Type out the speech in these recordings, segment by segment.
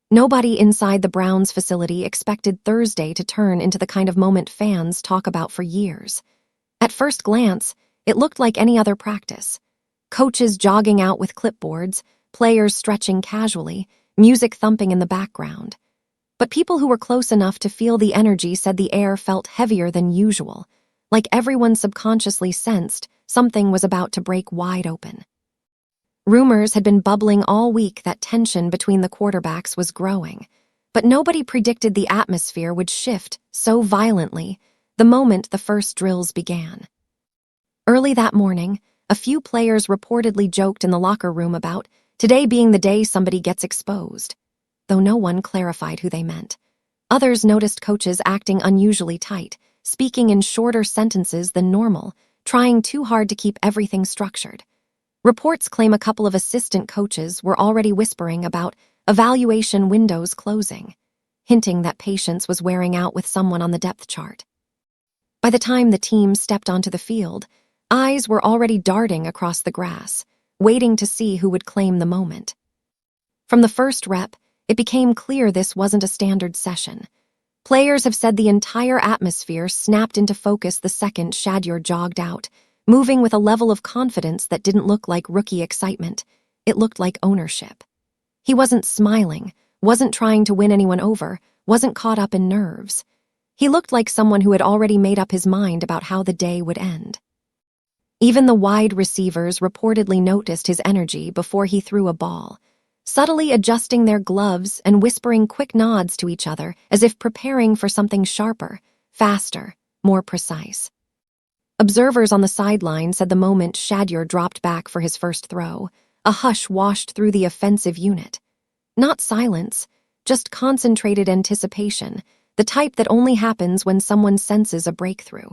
Nobody inside the Browns facility expected Thursday to turn into the kind of moment fans talk about for years. At first glance, it looked like any other practice. Coaches jogging out with clipboards, players stretching casually, music thumping in the background. But people who were close enough to feel the energy said the air felt heavier than usual, like everyone subconsciously sensed something was about to break wide open. Rumors had been bubbling all week that tension between the quarterbacks was growing, but nobody predicted the atmosphere would shift so violently the moment the first drills began. Early that morning, a few players reportedly joked in the locker room about today being the day somebody gets exposed, though no one clarified who they meant. Others noticed coaches acting unusually tight, speaking in shorter sentences than normal, trying too hard to keep everything structured. Reports claim a couple of assistant coaches were already whispering about evaluation windows closing, hinting that patience was wearing out with someone on the depth chart. By the time the team stepped onto the field, eyes were already darting across the grass, waiting to see who would claim the moment. From the first rep, it became clear this wasn't a standard session. Players have said the entire atmosphere snapped into focus the second Shedeur jogged out, moving with a level of confidence that didn't look like rookie excitement. It looked like ownership. He wasn't smiling, wasn't trying to win anyone over, wasn't caught up in nerves. He looked like someone who had already made up his mind about how the day would end. Even the wide receivers reportedly noticed his energy before he threw a ball, subtly adjusting their gloves and whispering quick nods to each other as if preparing for something sharper, faster, more precise. Observers on the sideline said the moment Shedeur dropped back for his first throw, a hush washed through the offensive unit. Not silence, just concentrated anticipation, the type that only happens when someone senses a breakthrough.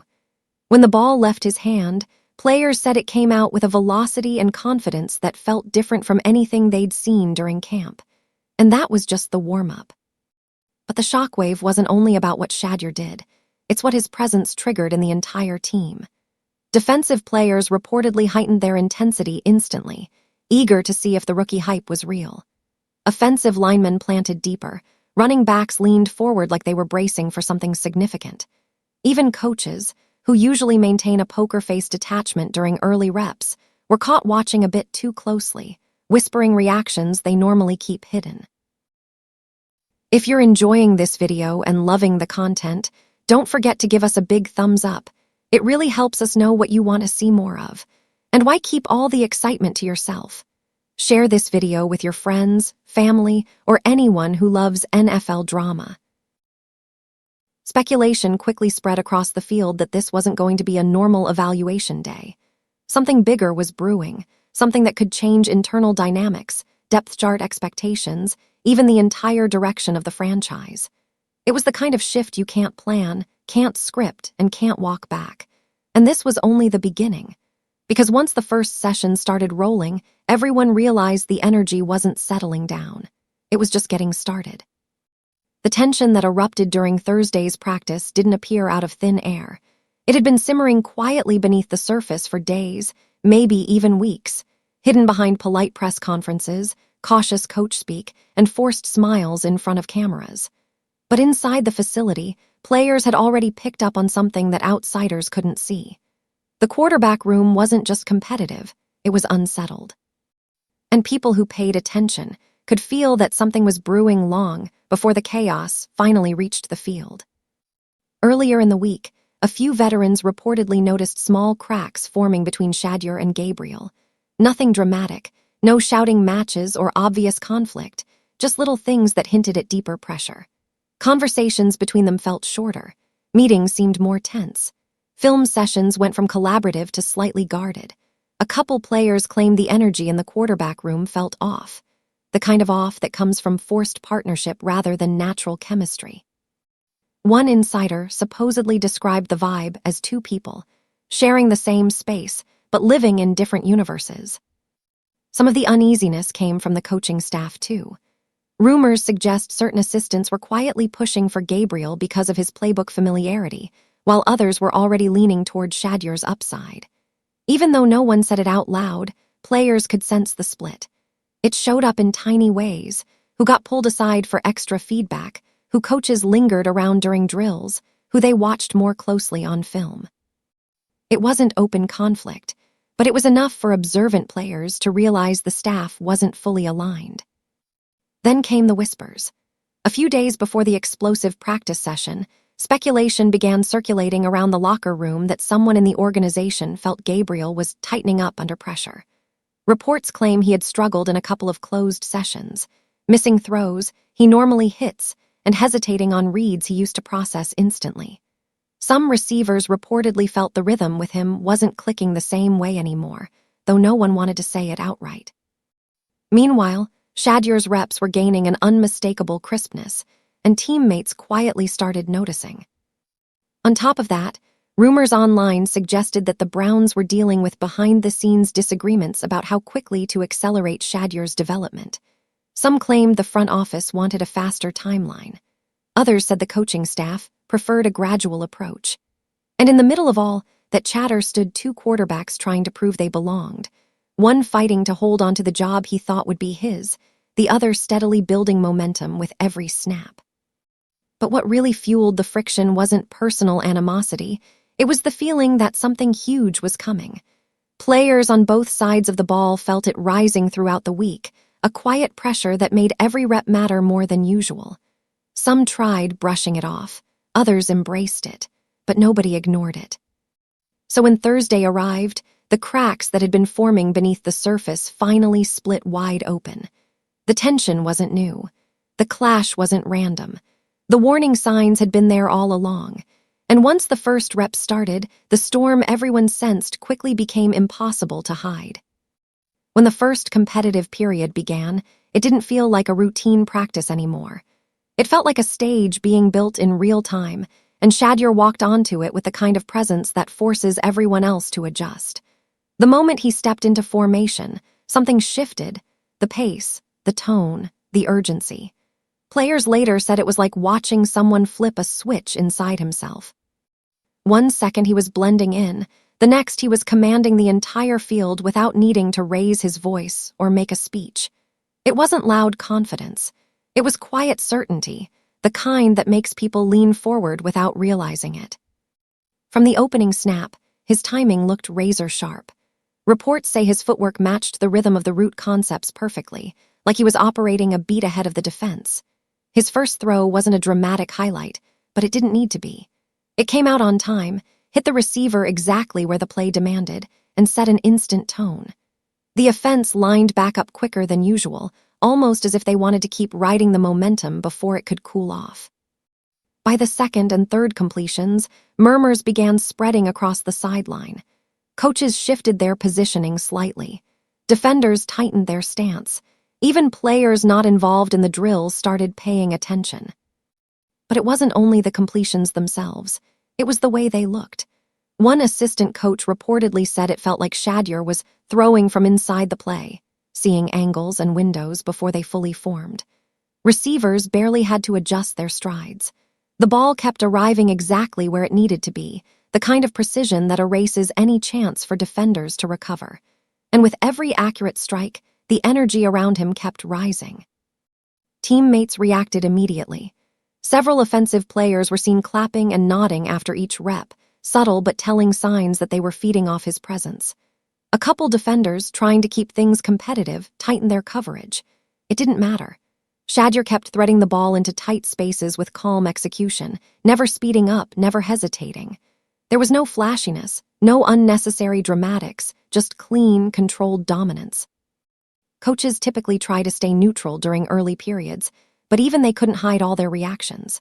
When the ball left his hand, players said it came out with a velocity and confidence that felt different from anything they'd seen during camp. And that was just the warm-up. But the shockwave wasn't only about what Shedeur did. It's what his presence triggered in the entire team. Defensive players reportedly heightened their intensity instantly, eager to see if the rookie hype was real. Offensive linemen planted deeper. Running backs leaned forward like they were bracing for something significant. Even coaches, who usually maintain a poker-face detachment during early reps, were caught watching a bit too closely, whispering reactions they normally keep hidden. If you're enjoying this video and loving the content, don't forget to give us a big thumbs up. It really helps us know what you want to see more of. And why keep all the excitement to yourself? Share this video with your friends, family, or anyone who loves NFL drama. Speculation quickly spread across the field that this wasn't going to be a normal evaluation day. Something bigger was brewing, something that could change internal dynamics, depth chart expectations, even the entire direction of the franchise. It was the kind of shift you can't plan, can't script, and can't walk back. And this was only the beginning. Because once the first session started rolling, everyone realized the energy wasn't settling down. It was just getting started. The tension that erupted during Thursday's practice didn't appear out of thin air. It had been simmering quietly beneath the surface for days, maybe even weeks, hidden behind polite press conferences, cautious coach speak, and forced smiles in front of cameras. But inside the facility, players had already picked up on something that outsiders couldn't see. The quarterback room wasn't just competitive, it was unsettled. And people who paid attention could feel that something was brewing long before the chaos finally reached the field. Earlier in the week, a few veterans reportedly noticed small cracks forming between Shedeur and Gabriel. Nothing dramatic, no shouting matches or obvious conflict, just little things that hinted at deeper pressure. Conversations between them felt shorter. Meetings seemed more tense. Film sessions went from collaborative to slightly guarded. A couple players claimed the energy in the quarterback room felt off. The kind of off that comes from forced partnership rather than natural chemistry. One insider supposedly described the vibe as two people, sharing the same space, but living in different universes. Some of the uneasiness came from the coaching staff, too. Rumors suggest certain assistants were quietly pushing for Gabriel because of his playbook familiarity, while others were already leaning toward Shedeur's upside. Even though no one said it out loud, players could sense the split. It showed up in tiny ways, who got pulled aside for extra feedback, who coaches lingered around during drills, who they watched more closely on film. It wasn't open conflict, but it was enough for observant players to realize the staff wasn't fully aligned. Then came the whispers. A few days before the explosive practice session, speculation began circulating around the locker room that someone in the organization felt Gabriel was tightening up under pressure. Reports claim he had struggled in a couple of closed sessions, missing throws he normally hits and hesitating on reads he used to process instantly. Some receivers reportedly felt the rhythm with him wasn't clicking the same way anymore, though no one wanted to say it outright. Meanwhile, Shedeur's reps were gaining an unmistakable crispness, and teammates quietly started noticing. On top of that, rumors online suggested that the Browns were dealing with behind-the-scenes disagreements about how quickly to accelerate Shedeur's development. Some claimed the front office wanted a faster timeline. Others said the coaching staff preferred a gradual approach. And in the middle of all, that chatter stood two quarterbacks trying to prove they belonged, one fighting to hold onto the job he thought would be his, the other steadily building momentum with every snap. But what really fueled the friction wasn't personal animosity, it was the feeling that something huge was coming. Players on both sides of the ball felt it rising throughout the week, a quiet pressure that made every rep matter more than usual. Some tried brushing it off, others embraced it, but nobody ignored it. So when Thursday arrived, the cracks that had been forming beneath the surface finally split wide open. The tension wasn't new. The clash wasn't random. The warning signs had been there all along. And once the first rep started, the storm everyone sensed quickly became impossible to hide. When the first competitive period began, it didn't feel like a routine practice anymore. It felt like a stage being built in real time, and Shedeur walked onto it with the kind of presence that forces everyone else to adjust. The moment he stepped into formation, something shifted, the pace, the tone, the urgency. Players later said it was like watching someone flip a switch inside himself. One second he was blending in, the next he was commanding the entire field without needing to raise his voice or make a speech. It wasn't loud confidence. It was quiet certainty, the kind that makes people lean forward without realizing it. From the opening snap, his timing looked razor sharp. Reports say his footwork matched the rhythm of the route concepts perfectly, like he was operating a beat ahead of the defense. His first throw wasn't a dramatic highlight, but it didn't need to be. It came out on time, hit the receiver exactly where the play demanded, and set an instant tone. The offense lined back up quicker than usual, almost as if they wanted to keep riding the momentum before it could cool off. By the second and third completions, murmurs began spreading across the sideline. Coaches shifted their positioning slightly. Defenders tightened their stance. Even players not involved in the drills started paying attention. But it wasn't only the completions themselves. It was the way they looked. One assistant coach reportedly said it felt like Shedeur was throwing from inside the play, seeing angles and windows before they fully formed. Receivers barely had to adjust their strides. The ball kept arriving exactly where it needed to be, the kind of precision that erases any chance for defenders to recover. And with every accurate strike, the energy around him kept rising. Teammates reacted immediately. Several offensive players were seen clapping and nodding after each rep, subtle but telling signs that they were feeding off his presence. A couple defenders, trying to keep things competitive, tightened their coverage. It didn't matter. Shedeur kept threading the ball into tight spaces with calm execution, never speeding up, never hesitating. There was no flashiness, no unnecessary dramatics, just clean, controlled dominance. Coaches typically try to stay neutral during early periods, but even they couldn't hide all their reactions.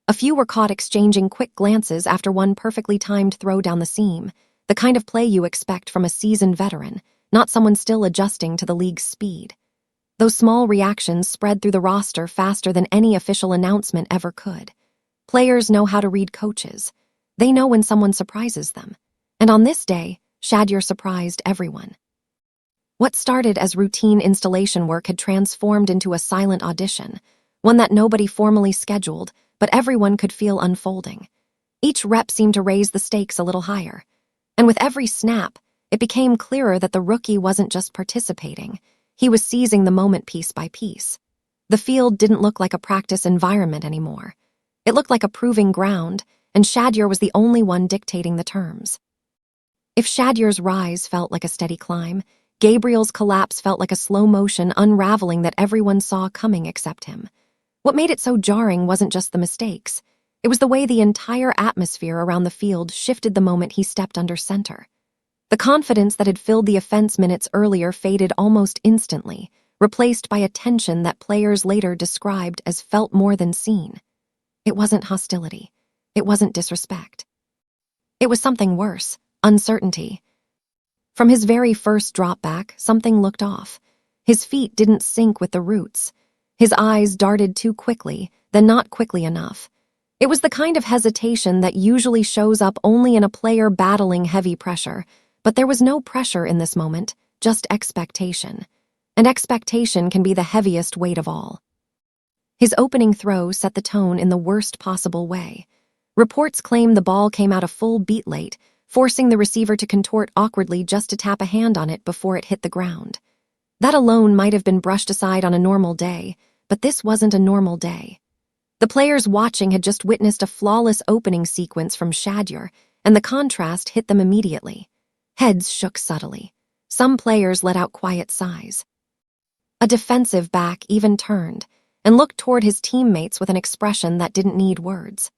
A few were caught exchanging quick glances after one perfectly timed throw down the seam, the kind of play you expect from a seasoned veteran, not someone still adjusting to the league's speed. Those small reactions spread through the roster faster than any official announcement ever could. Players know how to read coaches. They know when someone surprises them. And on this day, Shedeur surprised everyone. What started as routine installation work had transformed into a silent audition, one that nobody formally scheduled, but everyone could feel unfolding. Each rep seemed to raise the stakes a little higher. And with every snap, it became clearer that the rookie wasn't just participating. He was seizing the moment piece by piece. The field didn't look like a practice environment anymore. It looked like a proving ground, and Shedeur was the only one dictating the terms. If Shedeur's rise felt like a steady climb, Gabriel's collapse felt like a slow-motion unraveling that everyone saw coming except him. What made it so jarring wasn't just the mistakes. It was the way the entire atmosphere around the field shifted the moment he stepped under center. The confidence that had filled the offense minutes earlier faded almost instantly, replaced by a tension that players later described as felt more than seen. It wasn't hostility. It wasn't disrespect. It was something worse, uncertainty. From his very first drop back, something looked off. His feet didn't sync with the roots. His eyes darted too quickly, then not quickly enough. It was the kind of hesitation that usually shows up only in a player battling heavy pressure, but there was no pressure in this moment, just expectation. And expectation can be the heaviest weight of all. His opening throw set the tone in the worst possible way. Reports claim the ball came out a full beat late, forcing the receiver to contort awkwardly just to tap a hand on it before it hit the ground. That alone might have been brushed aside on a normal day, but this wasn't a normal day. The players watching had just witnessed a flawless opening sequence from Shedeur, and the contrast hit them immediately. Heads shook subtly. Some players let out quiet sighs. A defensive back even turned and looked toward his teammates with an expression that didn't need words.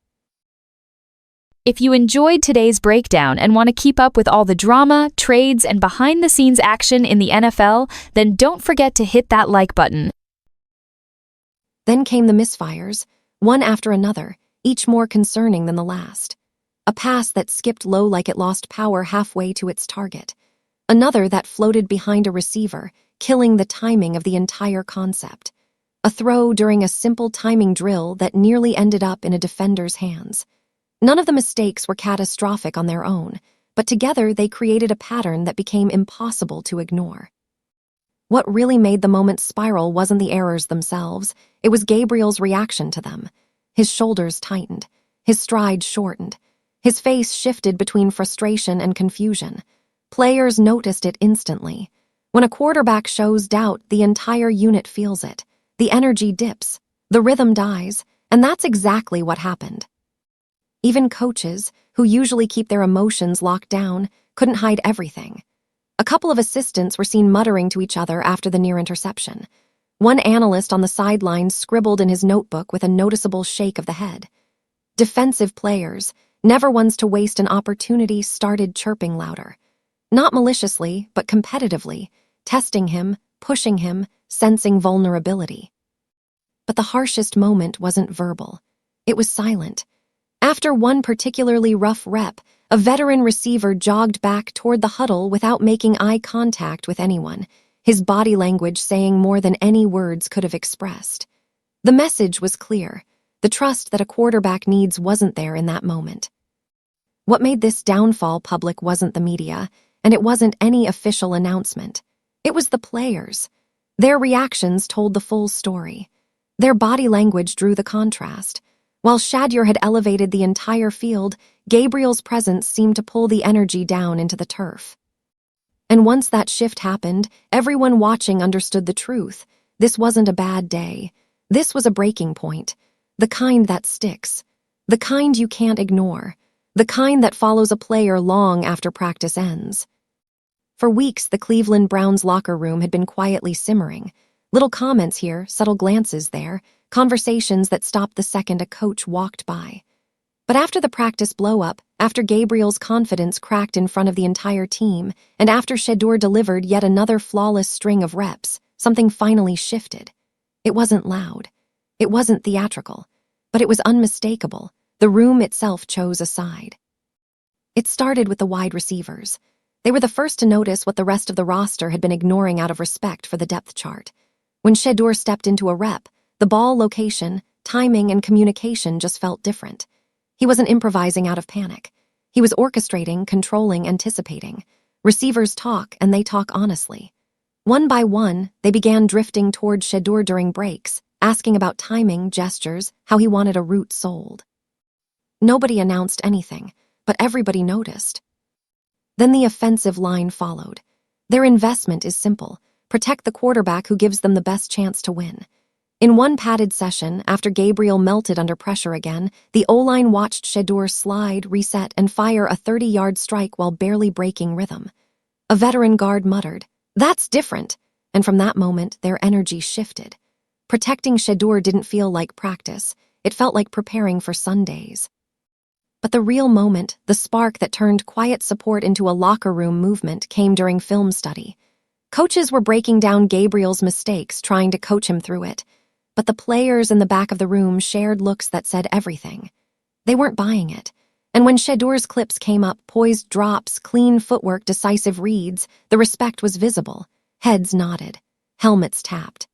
If you enjoyed today's breakdown and want to keep up with all the drama, trades, and behind-the-scenes action in the NFL, then don't forget to hit that like button. Then came the misfires, one after another, each more concerning than the last. A pass that skipped low like it lost power halfway to its target. Another that floated behind a receiver, killing the timing of the entire concept. A throw during a simple timing drill that nearly ended up in a defender's hands. None of the mistakes were catastrophic on their own, but together they created a pattern that became impossible to ignore. What really made the moment spiral wasn't the errors themselves, it was Gabriel's reaction to them. His shoulders tightened, his stride shortened, his face shifted between frustration and confusion. Players noticed it instantly. When a quarterback shows doubt, the entire unit feels it. The energy dips, the rhythm dies, and that's exactly what happened. Even coaches, who usually keep their emotions locked down, couldn't hide everything. A couple of assistants were seen muttering to each other after the near interception. One analyst on the sideline scribbled in his notebook with a noticeable shake of the head. Defensive players, never ones to waste an opportunity, started chirping louder. Not maliciously, but competitively, testing him, pushing him, sensing vulnerability. But the harshest moment wasn't verbal. It was silent. After one particularly rough rep, a veteran receiver jogged back toward the huddle without making eye contact with anyone, his body language saying more than any words could have expressed. The message was clear. The trust that a quarterback needs wasn't there in that moment. What made this downfall public wasn't the media, and it wasn't any official announcement. It was the players. Their reactions told the full story. Their body language drew the contrast. While Shedeur had elevated the entire field, Gabriel's presence seemed to pull the energy down into the turf. And once that shift happened, everyone watching understood the truth. This wasn't a bad day. This was a breaking point. The kind that sticks. The kind you can't ignore. The kind that follows a player long after practice ends. For weeks, the Cleveland Browns locker room had been quietly simmering. Little comments here, subtle glances there, conversations that stopped the second a coach walked by. But after the practice blow-up, after Gabriel's confidence cracked in front of the entire team, and after Shedeur delivered yet another flawless string of reps, something finally shifted. It wasn't loud. It wasn't theatrical. But it was unmistakable. The room itself chose a side. It started with the wide receivers. They were the first to notice what the rest of the roster had been ignoring out of respect for the depth chart. When Shedeur stepped into a rep, the ball location, timing, and communication just felt different. He wasn't improvising out of panic. He was orchestrating, controlling, anticipating. Receivers talk, and they talk honestly. One by one, they began drifting toward Shedeur during breaks, asking about timing, gestures, how he wanted a route sold. Nobody announced anything, but everybody noticed. Then the offensive line followed. Their investment is simple. Protect the quarterback who gives them the best chance to win. In one padded session, after Gabriel melted under pressure again, the O-line watched Shedeur slide, reset, and fire a 30-yard strike while barely breaking rhythm. A veteran guard muttered, "That's different," and from that moment, their energy shifted. Protecting Shedeur didn't feel like practice. It felt like preparing for Sundays. But the real moment, the spark that turned quiet support into a locker room movement, came during film study. Coaches were breaking down Gabriel's mistakes, trying to coach him through it. But the players in the back of the room shared looks that said everything. They weren't buying it. And when Shedeur's clips came up, poised drops, clean footwork, decisive reads, the respect was visible. Heads nodded. Helmets tapped.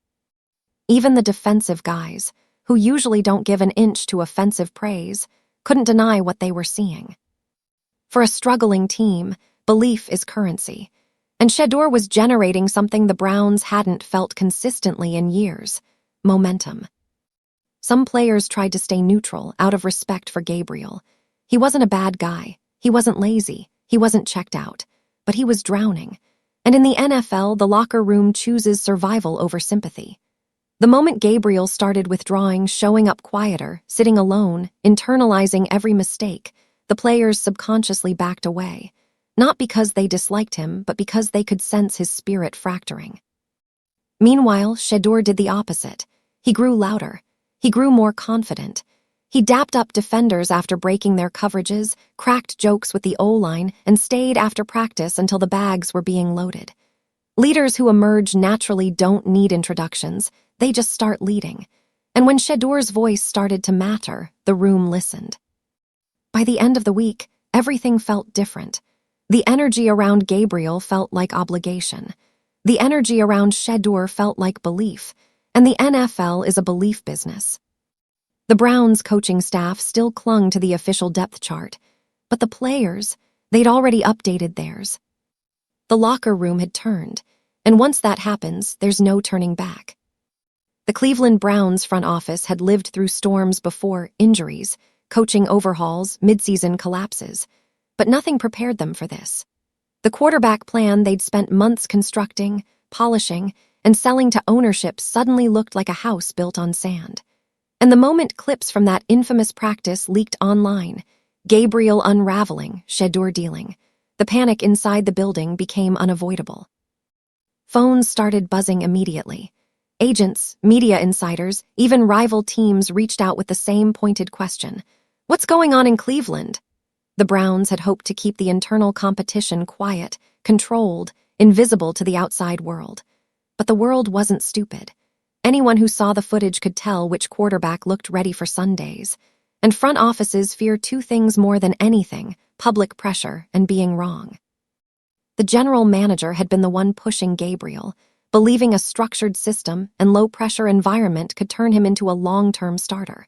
Even the defensive guys, who usually don't give an inch to offensive praise, couldn't deny what they were seeing. For a struggling team, belief is currency. And Shedeur was generating something the Browns hadn't felt consistently in years: momentum. Some players tried to stay neutral out of respect for Gabriel. He wasn't a bad guy. He wasn't lazy. He wasn't checked out. But he was drowning. And in the NFL, the locker room chooses survival over sympathy. The moment Gabriel started withdrawing, showing up quieter, sitting alone, internalizing every mistake, the players subconsciously backed away. Not because they disliked him, but because they could sense his spirit fracturing. Meanwhile, Shedeur did the opposite. He grew louder. He grew more confident. He dapped up defenders after breaking their coverages, cracked jokes with the O-line, and stayed after practice until the bags were being loaded. Leaders who emerge naturally don't need introductions. They just start leading. And when Shedeur's voice started to matter, the room listened. By the end of the week, everything felt different. The energy around Gabriel felt like obligation. The energy around Shedeur felt like belief. And the NFL is a belief business. The Browns' coaching staff still clung to the official depth chart. But the players, they'd already updated theirs. The locker room had turned. And once that happens, there's no turning back. The Cleveland Browns front office had lived through storms before: injuries, coaching overhauls, midseason collapses. But nothing prepared them for this. The quarterback plan they'd spent months constructing, polishing, and selling to ownership suddenly looked like a house built on sand. And the moment clips from that infamous practice leaked online, Gabriel unraveling, Shedeur dealing, the panic inside the building became unavoidable. Phones started buzzing immediately. Agents, media insiders, even rival teams reached out with the same pointed question: "What's going on in Cleveland?" The Browns had hoped to keep the internal competition quiet, controlled, invisible to the outside world. But the world wasn't stupid. Anyone who saw the footage could tell which quarterback looked ready for Sundays. And front offices fear two things more than anything: public pressure and being wrong. The general manager had been the one pushing Gabriel, believing a structured system and low-pressure environment could turn him into a long-term starter.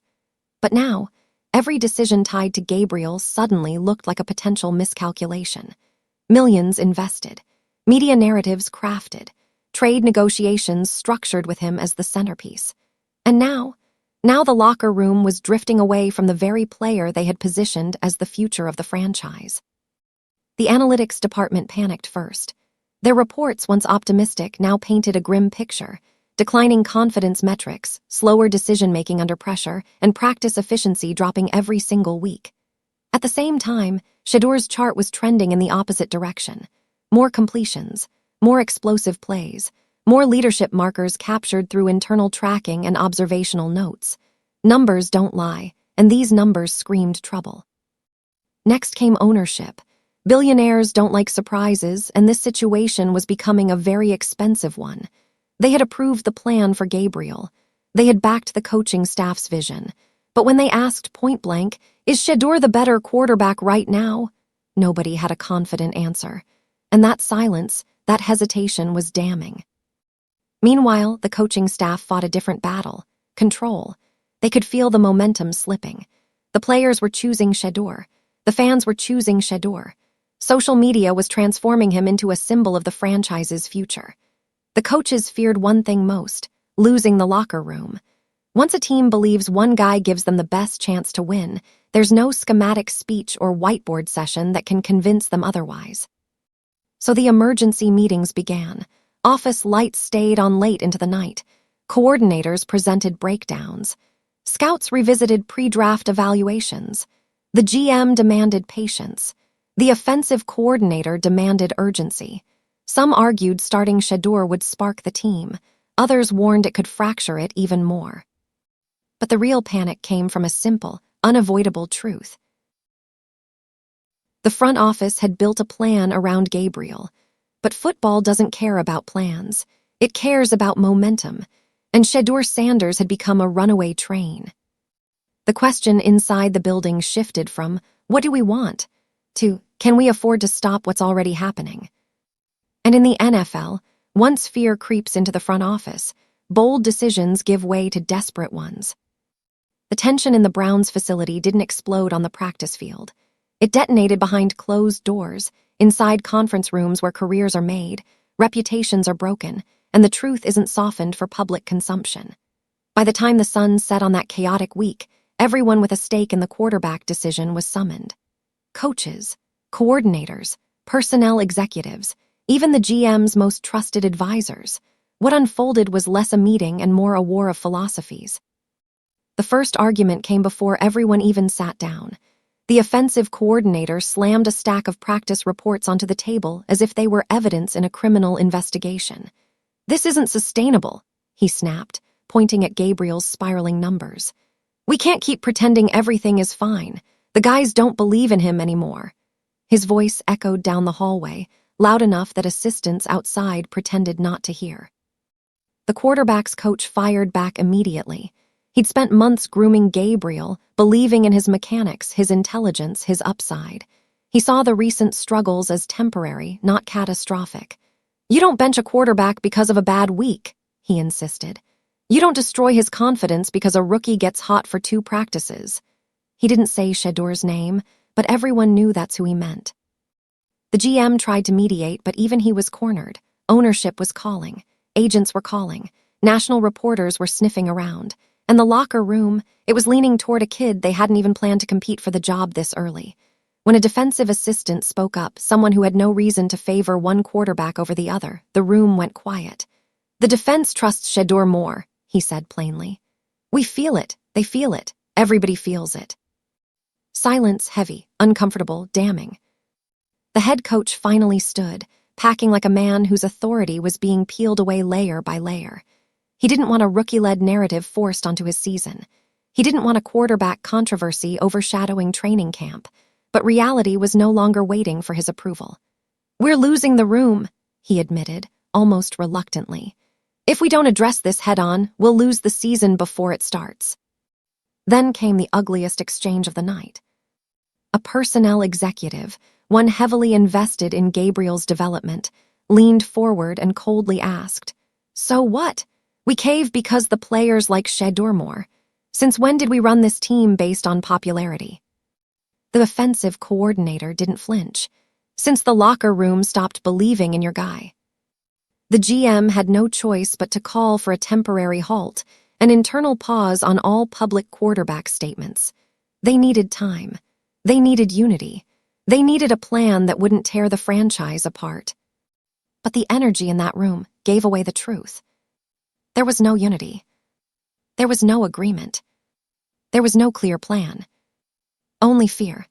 But now, every decision tied to Gabriel suddenly looked like a potential miscalculation. Millions invested, media narratives crafted, trade negotiations structured with him as the centerpiece. And now the locker room was drifting away from the very player they had positioned as the future of the franchise. The analytics department panicked first. Their reports, once optimistic, now painted a grim picture: declining confidence metrics, slower decision-making under pressure, and practice efficiency dropping every single week. At the same time, Shedeur's chart was trending in the opposite direction. More completions, more explosive plays, more leadership markers captured through internal tracking and observational notes. Numbers don't lie, and these numbers screamed trouble. Next came ownership. Billionaires don't like surprises, and this situation was becoming a very expensive one. They had approved the plan for Gabriel. They had backed the coaching staff's vision. But when they asked point-blank, "Is Shedeur the better quarterback right now?" nobody had a confident answer. And that silence, that hesitation, was damning. Meanwhile, the coaching staff fought a different battle: control. They could feel the momentum slipping. The players were choosing Shedeur. The fans were choosing Shedeur. Social media was transforming him into a symbol of the franchise's future. The coaches feared one thing most: losing the locker room. Once a team believes one guy gives them the best chance to win, there's no schematic speech or whiteboard session that can convince them otherwise. So the emergency meetings began. Office lights stayed on late into the night. Coordinators presented breakdowns. Scouts revisited pre-draft evaluations. The GM demanded patience. The offensive coordinator demanded urgency. Some argued starting Shedeur would spark the team. Others warned it could fracture it even more. But the real panic came from a simple, unavoidable truth. The front office had built a plan around Gabriel. But football doesn't care about plans. It cares about momentum. And Shedeur Sanders had become a runaway train. The question inside the building shifted from, what do we want? To, can we afford to stop what's already happening? And in the NFL, once fear creeps into the front office, bold decisions give way to desperate ones. The tension in the Browns facility didn't explode on the practice field. It detonated behind closed doors, inside conference rooms where careers are made, reputations are broken, and the truth isn't softened for public consumption. By the time the sun set on that chaotic week, everyone with a stake in the quarterback decision was summoned. Coaches, coordinators, personnel executives, even the GM's most trusted advisors. What unfolded was less a meeting and more a war of philosophies. The first argument came before everyone even sat down. The offensive coordinator slammed a stack of practice reports onto the table as if they were evidence in a criminal investigation. "This isn't sustainable," he snapped, pointing at Gabriel's spiraling numbers. "We can't keep pretending everything is fine. The guys don't believe in him anymore." His voice echoed down the hallway, loud enough that assistants outside pretended not to hear. The quarterback's coach fired back immediately. He'd spent months grooming Gabriel, believing in his mechanics, his intelligence, his upside. He saw the recent struggles as temporary, not catastrophic. "You don't bench a quarterback because of a bad week," he insisted. "You don't destroy his confidence because a rookie gets hot for 2 practices." He didn't say Shedeur's name, but everyone knew that's who he meant. The GM tried to mediate, but even he was cornered. Ownership was calling. Agents were calling. National reporters were sniffing around. And the locker room, it was leaning toward a kid they hadn't even planned to compete for the job this early. When a defensive assistant spoke up, someone who had no reason to favor one quarterback over the other, the room went quiet. "The defense trusts Shedeur more," he said plainly. "We feel it. They feel it. Everybody feels it." Silence, heavy, uncomfortable, damning. The head coach finally stood, packing like a man whose authority was being peeled away layer by layer. He didn't want a rookie-led narrative forced onto his season. He didn't want a quarterback controversy overshadowing training camp, but reality was no longer waiting for his approval. "We're losing the room," he admitted, almost reluctantly. "If we don't address this head-on, we'll lose the season before it starts." Then came the ugliest exchange of the night. A personnel executive, one heavily invested in Gabriel's development, leaned forward and coldly asked, "So what? We cave because the players like Shedeur more. Since when did we run this team based on popularity?" The offensive coordinator didn't flinch. "Since the locker room stopped believing in your guy." The GM had no choice but to call for a temporary halt, an internal pause on all public quarterback statements. They needed time. They needed unity. They needed a plan that wouldn't tear the franchise apart. But the energy in that room gave away the truth. There was no unity. There was no agreement. There was no clear plan. Only fear.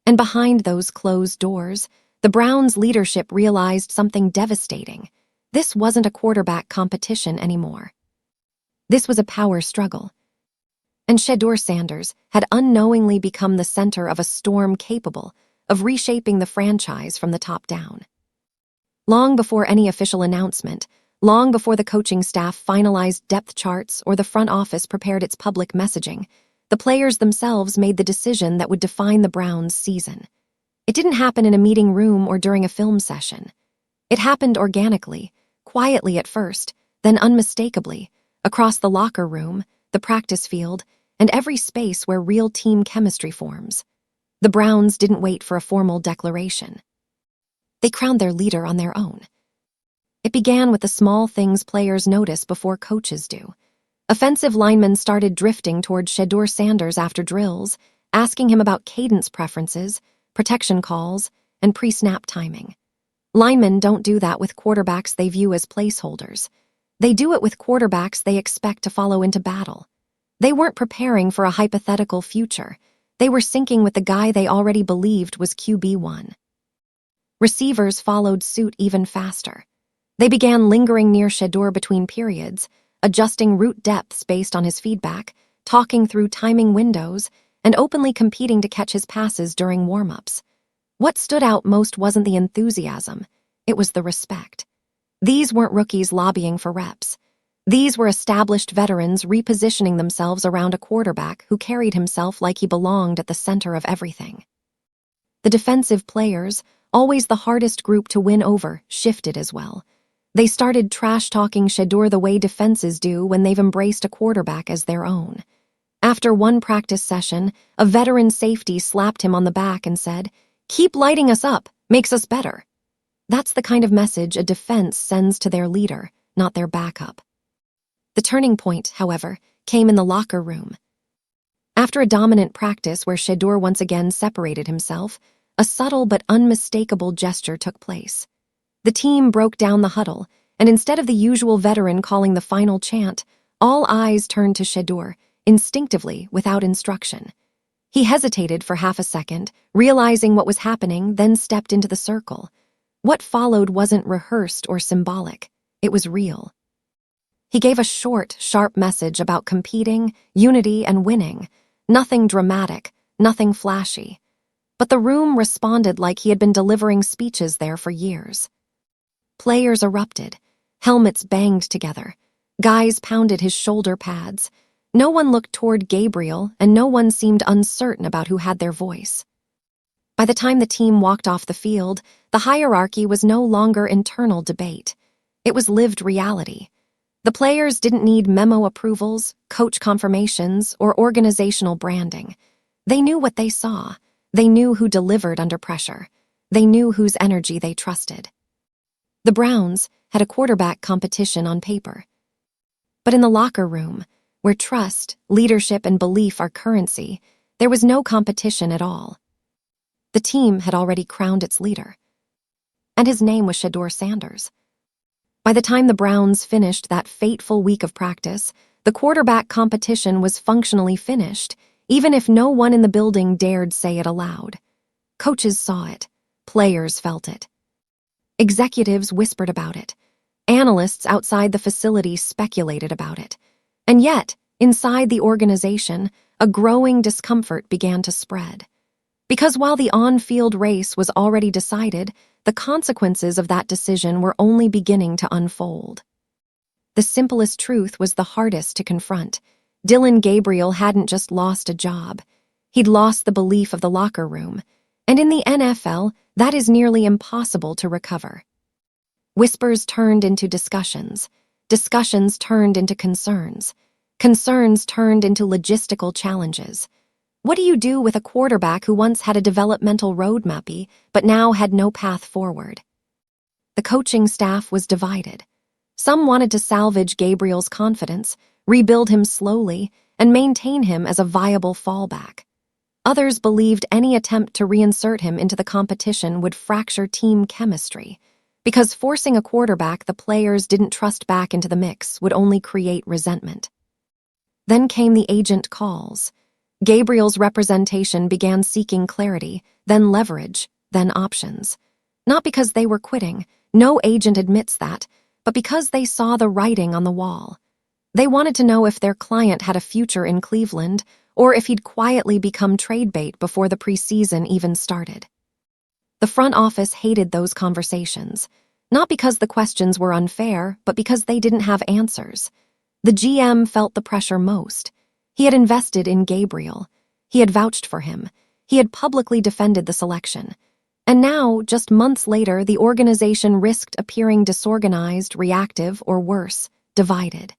And behind those closed doors, the Browns' leadership realized something devastating. This wasn't a quarterback competition anymore. This was a power struggle. And Shedeur Sanders had unknowingly become the center of a storm capable of reshaping the franchise from the top down. Long before any official announcement, long before the coaching staff finalized depth charts or the front office prepared its public messaging, the players themselves made the decision that would define the Browns' season. It didn't happen in a meeting room or during a film session. It happened organically, quietly at first, then unmistakably, across the locker room, the practice field, and every space where real team chemistry forms. The Browns didn't wait for a formal declaration. They crowned their leader on their own. It began with the small things players notice before coaches do. Offensive linemen started drifting toward Shedeur Sanders after drills, asking him about cadence preferences, protection calls, and pre-snap timing. Linemen don't do that with quarterbacks they view as placeholders. They do it with quarterbacks they expect to follow into battle. They weren't preparing for a hypothetical future. They were syncing with the guy they already believed was QB1. Receivers followed suit even faster. They began lingering near Shedeur between periods, adjusting route depths based on his feedback, talking through timing windows, and openly competing to catch his passes during warm-ups. What stood out most wasn't the enthusiasm, it was the respect. These weren't rookies lobbying for reps. These were established veterans repositioning themselves around a quarterback who carried himself like he belonged at the center of everything. The defensive players, always the hardest group to win over, shifted as well. They started trash-talking Shedeur the way defenses do when they've embraced a quarterback as their own. After one practice session, a veteran safety slapped him on the back and said, "Keep lighting us up, makes us better." That's the kind of message a defense sends to their leader, not their backup. The turning point, however, came in the locker room. After a dominant practice where Shedeur once again separated himself, a subtle but unmistakable gesture took place. The team broke down the huddle, and instead of the usual veteran calling the final chant, all eyes turned to Shedeur, instinctively, without instruction. He hesitated for half a second, realizing what was happening, then stepped into the circle. What followed wasn't rehearsed or symbolic. It was real. He gave a short, sharp message about competing, unity, and winning. Nothing dramatic, nothing flashy. But the room responded like he had been delivering speeches there for years. Players erupted. Helmets banged together. Guys pounded his shoulder pads. No one looked toward Gabriel, and no one seemed uncertain about who had their voice. By the time the team walked off the field, the hierarchy was no longer internal debate. It was lived reality. The players didn't need memo approvals, coach confirmations, or organizational branding. They knew what they saw. They knew who delivered under pressure. They knew whose energy they trusted. The Browns had a quarterback competition on paper. But in the locker room, where trust, leadership, and belief are currency, there was no competition at all. The team had already crowned its leader. And his name was Shedeur Sanders. By the time the Browns finished that fateful week of practice, the quarterback competition was functionally finished, even if no one in the building dared say it aloud. Coaches saw it. Players felt it. Executives whispered about it. Analysts outside the facility speculated about it. And yet, inside the organization, a growing discomfort began to spread. Because while the on-field race was already decided, the consequences of that decision were only beginning to unfold. The simplest truth was the hardest to confront. Dillon Gabriel hadn't just lost a job. He'd lost the belief of the locker room. And in the NFL, that is nearly impossible to recover. Whispers turned into discussions. Discussions turned into concerns. Concerns turned into logistical challenges. What do you do with a quarterback who once had a developmental roadmap but now had no path forward? The coaching staff was divided. Some wanted to salvage Gabriel's confidence, rebuild him slowly, and maintain him as a viable fallback. Others believed any attempt to reinsert him into the competition would fracture team chemistry, because forcing a quarterback the players didn't trust back into the mix would only create resentment. Then came the agent calls. Gabriel's representation began seeking clarity, then leverage, then options. Not because they were quitting, no agent admits that, but because they saw the writing on the wall. They wanted to know if their client had a future in Cleveland, or if he'd quietly become trade bait before the preseason even started. The front office hated those conversations, not because the questions were unfair, but because they didn't have answers. The GM felt the pressure most. He had invested in Gabriel. He had vouched for him. He had publicly defended the selection. And now, just months later, the organization risked appearing disorganized, reactive, or worse, divided.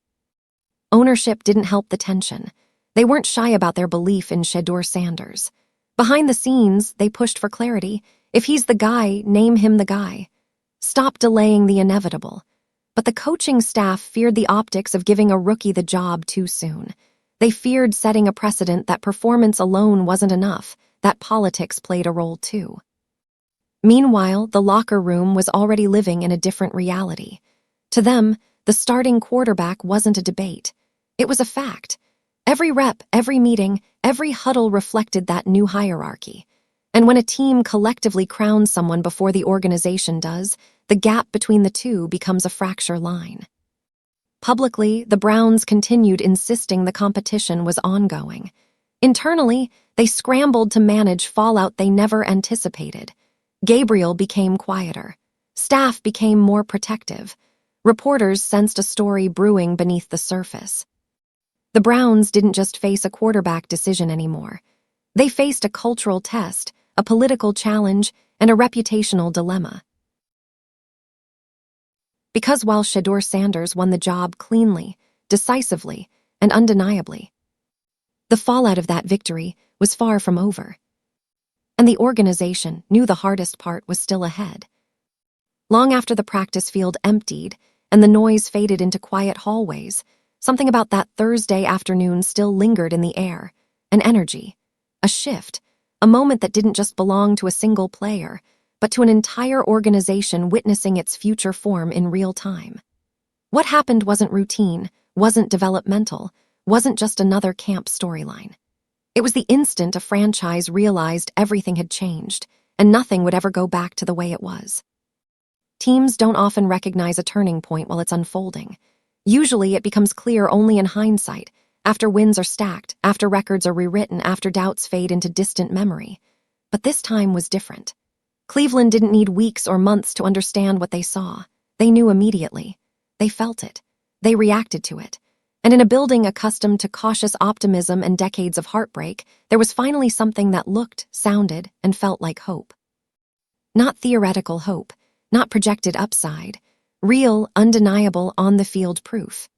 Ownership didn't help the tension. They weren't shy about their belief in Shedeur Sanders. Behind the scenes, they pushed for clarity. If he's the guy, name him the guy. Stop delaying the inevitable. But the coaching staff feared the optics of giving a rookie the job too soon. They feared setting a precedent that performance alone wasn't enough, that politics played a role too. Meanwhile, the locker room was already living in a different reality. To them, the starting quarterback wasn't a debate. It was a fact. Every rep, every meeting, every huddle reflected that new hierarchy. And when a team collectively crowns someone before the organization does, the gap between the two becomes a fracture line. Publicly, the Browns continued insisting the competition was ongoing. Internally, they scrambled to manage fallout they never anticipated. Gabriel became quieter. Staff became more protective. Reporters sensed a story brewing beneath the surface. The Browns didn't just face a quarterback decision anymore. They faced a cultural test, a political challenge, and a reputational dilemma. Because while Shedeur Sanders won the job cleanly, decisively, and undeniably, the fallout of that victory was far from over. And the organization knew the hardest part was still ahead. Long after the practice field emptied and the noise faded into quiet hallways, something about that Thursday afternoon still lingered in the air, an energy, a shift, a moment that didn't just belong to a single player, but to an entire organization witnessing its future form in real time. What happened wasn't routine, wasn't developmental, wasn't just another camp storyline. It was the instant a franchise realized everything had changed, and nothing would ever go back to the way it was. Teams don't often recognize a turning point while it's unfolding. Usually it becomes clear only in hindsight, after wins are stacked, after records are rewritten, after doubts fade into distant memory. But this time was different. Cleveland didn't need weeks or months to understand what they saw. They knew immediately. They felt it. They reacted to it. And in a building accustomed to cautious optimism and decades of heartbreak, there was finally something that looked, sounded, and felt like hope. Not theoretical hope, not projected upside, real, undeniable, on-the-field proof.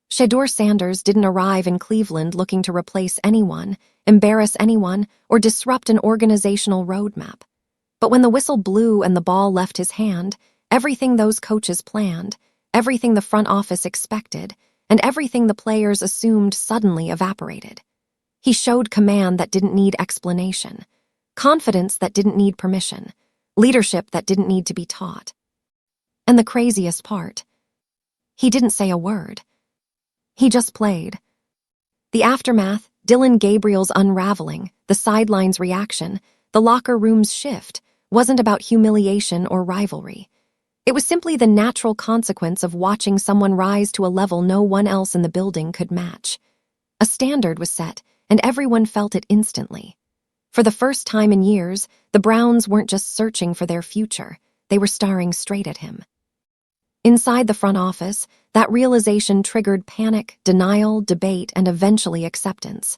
Shedeur Sanders didn't arrive in Cleveland looking to replace anyone, embarrass anyone, or disrupt an organizational roadmap. But when the whistle blew and the ball left his hand, everything those coaches planned, everything the front office expected, and everything the players assumed suddenly evaporated. He showed command that didn't need explanation, confidence that didn't need permission, leadership that didn't need to be taught. And the craziest part, he didn't say a word. He just played. The aftermath, Dillon Gabriel's unraveling, the sideline's reaction, the locker room's shift, wasn't about humiliation or rivalry. It was simply the natural consequence of watching someone rise to a level no one else in the building could match. A standard was set, and everyone felt it instantly. For the first time in years, the Browns weren't just searching for their future, they were staring straight at him. Inside the front office, that realization triggered panic, denial, debate, and eventually acceptance.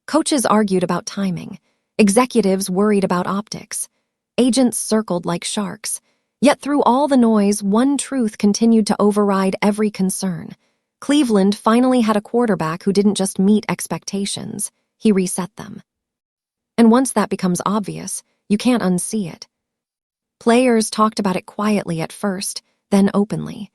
Coaches argued about timing. Executives worried about optics. Agents circled like sharks. Yet through all the noise, one truth continued to override every concern. Cleveland finally had a quarterback who didn't just meet expectations, he reset them. And once that becomes obvious, you can't unsee it. Players talked about it quietly at first, then openly.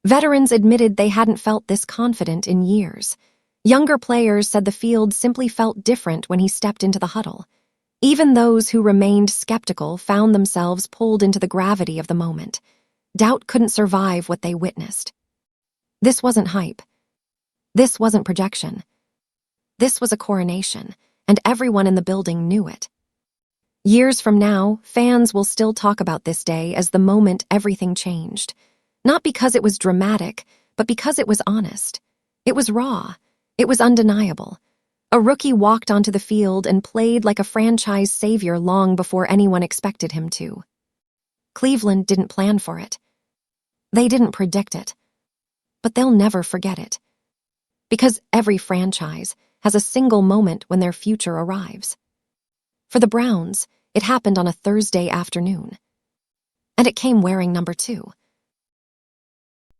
Veterans admitted they hadn't felt this confident in years. Younger players said the field simply felt different when he stepped into the huddle. Even those who remained skeptical found themselves pulled into the gravity of the moment. Doubt couldn't survive what they witnessed. This wasn't hype. This wasn't projection. This was a coronation, and everyone in the building knew it. Years from now, fans will still talk about this day as the moment everything changed. Not because it was dramatic, but because it was honest. It was raw. It was undeniable. A rookie walked onto the field and played like a franchise savior long before anyone expected him to. Cleveland didn't plan for it. They didn't predict it. But they'll never forget it. Because every franchise has a single moment when their future arrives. For the Browns, it happened on a Thursday afternoon. And it came wearing number 2.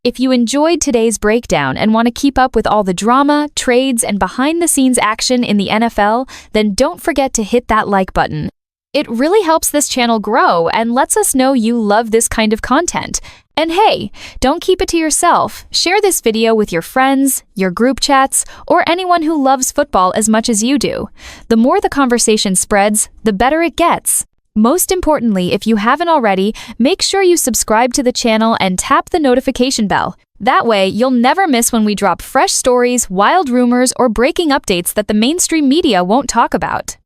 If you enjoyed today's breakdown and want to keep up with all the drama, trades, and behind-the-scenes action in the NFL, then don't forget to hit that like button. It really helps this channel grow and lets us know you love this kind of content. And hey, don't keep it to yourself. Share this video with your friends, your group chats, or anyone who loves football as much as you do. The more the conversation spreads, the better it gets. Most importantly, if you haven't already, make sure you subscribe to the channel and tap the notification bell. That way, you'll never miss when we drop fresh stories, wild rumors, or breaking updates that the mainstream media won't talk about.